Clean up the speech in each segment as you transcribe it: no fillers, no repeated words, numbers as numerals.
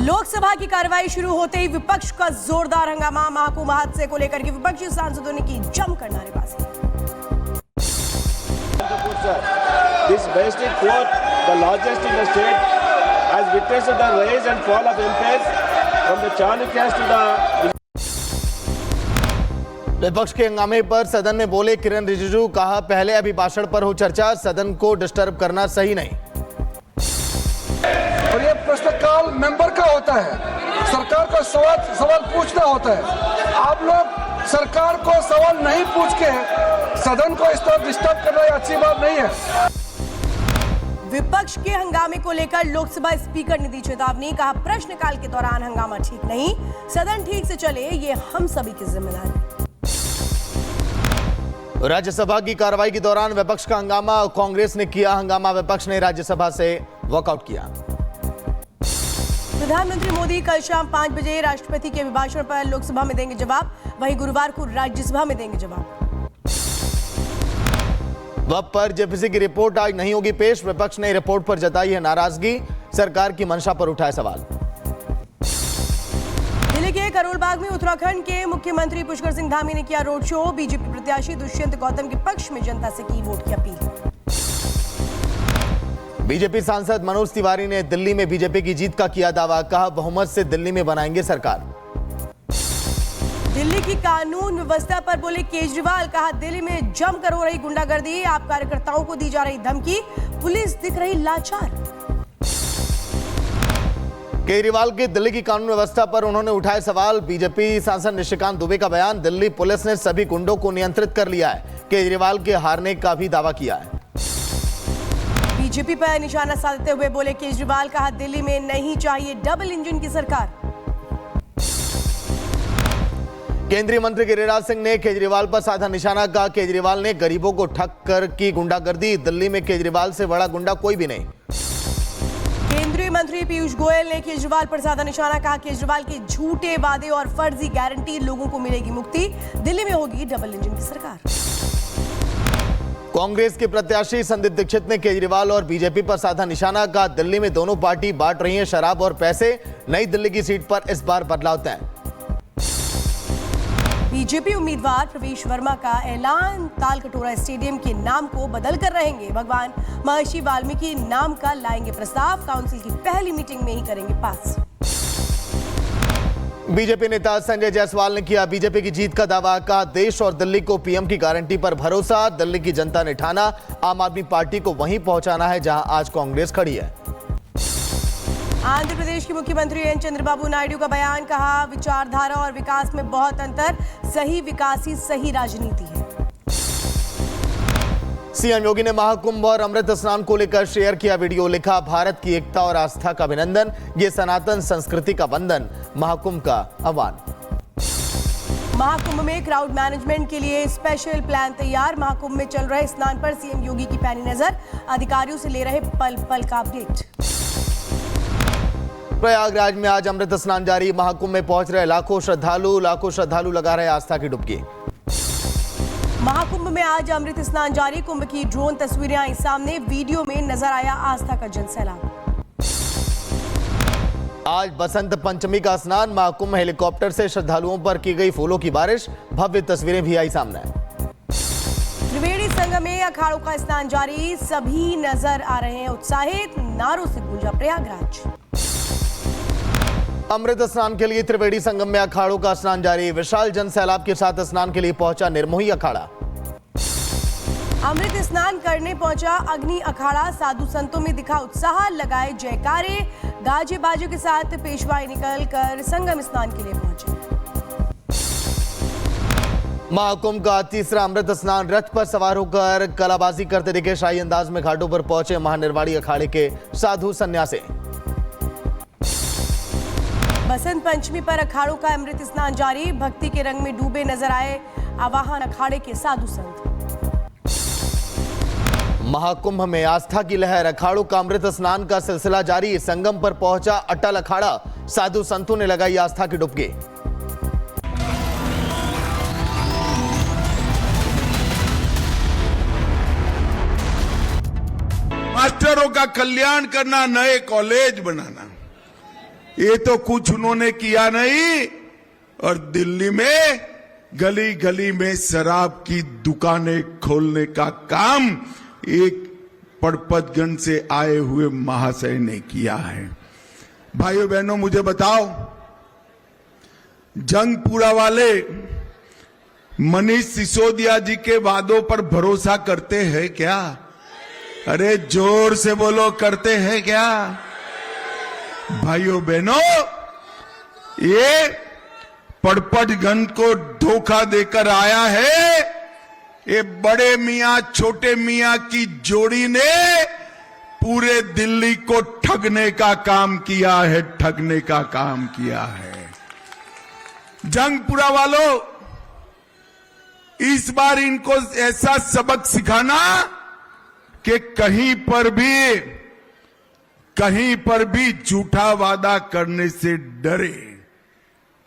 लोकसभा की कार्रवाई शुरू होते ही विपक्ष का जोरदार हंगामा। महाकुंभ हादसे को लेकर के विपक्षी सांसदों ने की जमकर नारेबाजी। This majestic fort, the largest in the state, has witnessed the rise and fall of empires from the Chalukyas to the. विपक्ष के हंगामे पर सदन में बोले किरण रिजिजू, कहा पहले अभिभाषण पर हो चर्चा, सदन को डिस्टर्ब करना सही नहीं। और ये प्रश्नकाल मेंबर का होता है, सरकार को सवाल पूछना होता है। आप लोग सरकार को सवाल नहीं पूछ के सदन को इस तरह डिस्टर्ब करना अच्छी बात नहीं है। विपक्ष के हंगामे को लेकर लोकसभा स्पीकर ने दी चेतावनी। कहा प्रश्नकाल के दौरान हंगामा ठीक नहीं, सदन ठीक से चले ये हम सभी की जिम्मेदारी। राज्यसभा की कार्रवाई के दौरान विपक्ष का हंगामा, कांग्रेस ने किया हंगामा, विपक्ष ने राज्यसभा से वॉकआउट किया। प्रधानमंत्री मोदी कल शाम 5 बजे राष्ट्रपति के अभिभाषण पर लोकसभा में देंगे जवाब, वहीं गुरुवार को राज्यसभा में देंगे जवाब। वक्त पर जेपीसी की रिपोर्ट आज नहीं होगी पेश, विपक्ष ने रिपोर्ट पर जताई है नाराजगी, सरकार की मंशा पर उठाए सवाल। दिल्ली के करोलबाग में उत्तराखंड के मुख्यमंत्री पुष्कर सिंह धामी ने किया रोड शो। बीजेपी प्रत्याशी दुष्यंत गौतम के पक्ष में जनता से की वोट की अपील। बीजेपी सांसद मनोज तिवारी ने दिल्ली में बीजेपी की जीत का किया दावा, कहा बहुमत से दिल्ली में बनाएंगे सरकार। दिल्ली की कानून व्यवस्था पर बोले केजरीवाल, कहा दिल्ली में जमकर हो रही गुंडागर्दी, आप कार्यकर्ताओं को दी जा रही धमकी, पुलिस दिख रही लाचार। केजरीवाल की दिल्ली की कानून व्यवस्था पर उन्होंने उठाए सवाल। बीजेपी सांसद निशिकांत दुबे का बयान, दिल्ली पुलिस ने सभी गुंडों को नियंत्रित कर लिया है, केजरीवाल के हारने का भी दावा किया है। बीजेपी पर निशाना साधते हुए बोले केजरीवाल, कहा दिल्ली में नहीं चाहिए डबल इंजन की सरकार। केंद्रीय मंत्री गिरिराज सिंह ने केजरीवाल पर साधा निशाना, कहा केजरीवाल ने गरीबों को ठग कर की गुंडागर्दी, दिल्ली में केजरीवाल से बड़ा गुंडा कोई भी नहीं। केंद्रीय मंत्री पीयूष गोयल ने केजरीवाल पर साधा निशाना, कहा केजरीवाल के झूठे वादे और फर्जी गारंटी, लोगों को मिलेगी मुक्ति, दिल्ली में होगी डबल इंजन की सरकार। कांग्रेस के प्रत्याशी संदीप दीक्षित ने केजरीवाल और बीजेपी पर साधा निशाना, कहा दिल्ली में दोनों पार्टी बांट रही हैं शराब और पैसे, नई दिल्ली की सीट पर इस बार बदलाव तय। बीजेपी उम्मीदवार प्रवेश वर्मा का ऐलान, तालकटोरा स्टेडियम के नाम को बदलकर रहेंगे, भगवान महर्षि वाल्मीकि नाम का लाएंगे प्रस्ताव, काउंसिल की पहली मीटिंग में ही करेंगे पास। बीजेपी नेता संजय जायसवाल ने किया बीजेपी की जीत का दावा, कहा देश और दिल्ली को पीएम की गारंटी पर भरोसा, दिल्ली की जनता ने ठाना आम आदमी पार्टी को वहीं पहुंचाना है जहां आज कांग्रेस खड़ी है। आंध्र प्रदेश के मुख्यमंत्री एन चंद्रबाबू नायडू का बयान, कहा विचारधारा और विकास में बहुत अंतर, सही विकास ही सही राजनीति है। सीएम योगी ने महाकुंभ और अमृत स्नान को लेकर शेयर किया वीडियो, लिखा भारत की एकता और आस्था का अभिनंदन, ये सनातन संस्कृति का बंधन, महाकुंभ का आह्वान। महाकुंभ में क्राउड मैनेजमेंट के लिए स्पेशल प्लान तैयार, महाकुंभ में चल रहे स्नान पर सीएम योगी की पैनी नजर, अधिकारियों से ले रहे पल पल का अपडेट। प्रयागराज में आज अमृत स्नान जारी, महाकुंभ में पहुंच रहे लाखों श्रद्धालु लगा रहे आस्था की डुबकी। महाकुंभ में आज अमृत स्नान जारी, कुंभ की ड्रोन तस्वीरें आई सामने, वीडियो में नजर आया आस्था का जनसैलाब। आज बसंत पंचमी का स्नान, महाकुंभ हेलीकॉप्टर से श्रद्धालुओं पर की गई फूलों की बारिश, भव्य तस्वीरें भी आई सामने। त्रिवेणी संगम में अखाड़ों का स्नान जारी, सभी नजर आ रहे हैं उत्साहित, नारों से गूंजा प्रयागराज। अमृत स्नान के लिए त्रिवेणी संगम में अखाड़ों का स्नान जारी, विशाल जन सैलाब के साथ स्नान के लिए पहुंचा निर्मोही अखाड़ा। अमृत स्नान करने पहुंचा अग्नि अखाड़ा, साधु संतों में दिखा उत्साह, लगाए जयकारे, गाजे बाजे के साथ पेशवाई निकल कर संगम स्नान के लिए पहुंचे। महाकुंभ का तीसरा अमृत स्नान, रथ पर सवार होकर कलाबाजी करते दिखे शाही अंदाज में घाटों पर पहुंचे महानिर्वाणी अखाड़े के साधु सन्यासी। बसंत पंचमी पर अखाड़ों का अमृत स्नान जारी, भक्ति के रंग में डूबे नजर आए आवाहन अखाड़े के साधु संत। महाकुंभ में आस्था की लहर, अखाड़ों का अमृत स्नान का सिलसिला जारी, संगम पर पहुंचा अटल अखाड़ा, साधु संतों ने लगाई आस्था की डुबकी। मास्टरों का कल्याण करना, नए कॉलेज बनाना, ये तो कुछ उन्होंने किया नहीं, और दिल्ली में गली गली में शराब की दुकानें खोलने का काम एक पड़पतगंज से आए हुए महाशय ने किया है। भाइयों बहनों, मुझे बताओ, जंगपुरा वाले मनीष सिसोदिया जी के वादों पर भरोसा करते हैं क्या? अरे जोर से बोलो, करते हैं क्या? भाइयों बहनों, ये पड़पतगंज को धोखा देकर आया है। ये बड़े मियां छोटे मियां की जोड़ी ने पूरे दिल्ली को ठगने का काम किया है, ठगने का काम किया है। जंगपुरा वालों, इस बार इनको ऐसा सबक सिखाना कि कहीं पर भी झूठा वादा करने से डरे।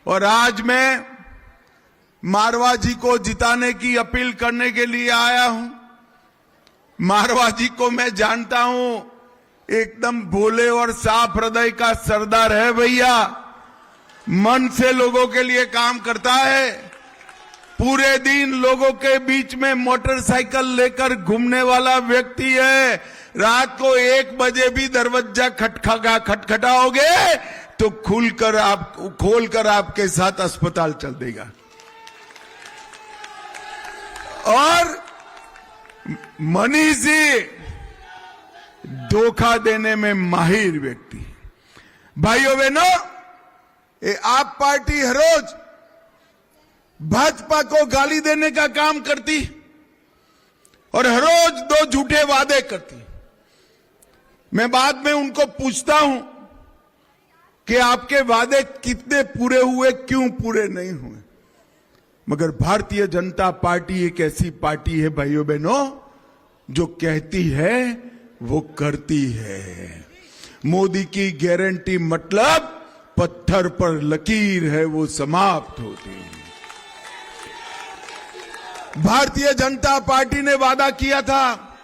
और आज मैं मारवा जी को जिताने की अपील करने के लिए आया हूं। मारवा जी को मैं जानता हूं, एकदम भोले और साफ हृदय का सरदार है भैया। मन से लोगों के लिए काम करता है। पूरे दिन लोगों के बीच में मोटरसाइकिल लेकर घूमने वाला व्यक्ति है। रात को 1 बजे भी दरवाजा खटखटाओगे तो खोलकर आपके साथ अस्पताल चल देगा। और मनीष जी धोखा देने में माहिर व्यक्ति। भाइयों बहनों, ये आप पार्टी हर रोज भाजपा को गाली देने का काम करती और हर रोज 2 झूठे वादे करती। मैं बाद में उनको पूछता हूं कि आपके वादे कितने पूरे हुए, क्यों पूरे नहीं हुए। मगर भारतीय जनता पार्टी एक ऐसी पार्टी है भाइयों बहनों, जो कहती है वो करती है। मोदी की गारंटी मतलब पत्थर पर लकीर है, वो समाप्त होती है। भारतीय जनता पार्टी ने वादा किया था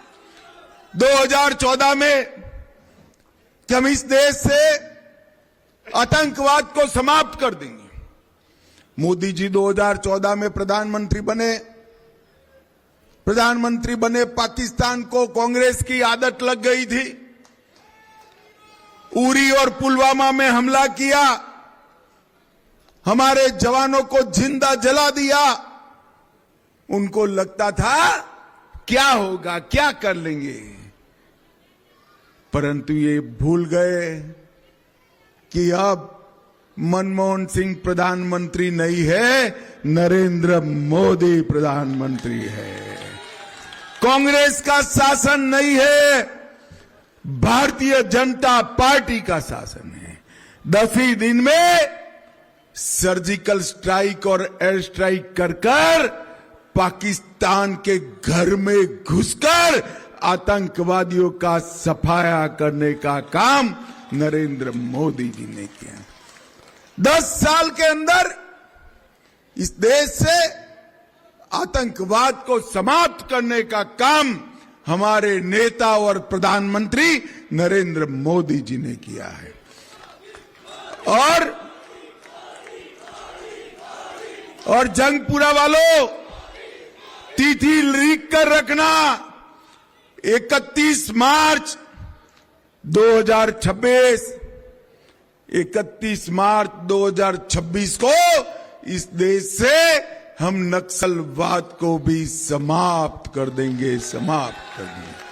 2014 में कि हम इस देश से आतंकवाद को समाप्त कर देंगे। मोदी जी 2014 में प्रधानमंत्री बने। पाकिस्तान को कांग्रेस की आदत लग गई थी। उरी और पुलवामा में हमला किया, हमारे जवानों को जिंदा जला दिया। उनको लगता था क्या होगा, क्या कर लेंगे, परंतु ये भूल गए कि अब मनमोहन सिंह प्रधानमंत्री नहीं है, नरेंद्र मोदी प्रधानमंत्री है। कांग्रेस का शासन नहीं है, भारतीय जनता पार्टी का शासन है। 10 ही दिन में सर्जिकल स्ट्राइक और एयर स्ट्राइक कर पाकिस्तान के घर में घुसकर आतंकवादियों का सफाया करने का काम नरेंद्र मोदी जी ने किया। 10 साल के अंदर इस देश से आतंकवाद को समाप्त करने का काम हमारे नेता और प्रधानमंत्री नरेंद्र मोदी जी ने किया है। और जंगपुरा वालों, तिथि लिख कर रखना, 31 मार्च 2026, 31 मार्च 2026 को इस देश से हम नक्सलवाद को भी समाप्त कर देंगे, समाप्त कर देंगे।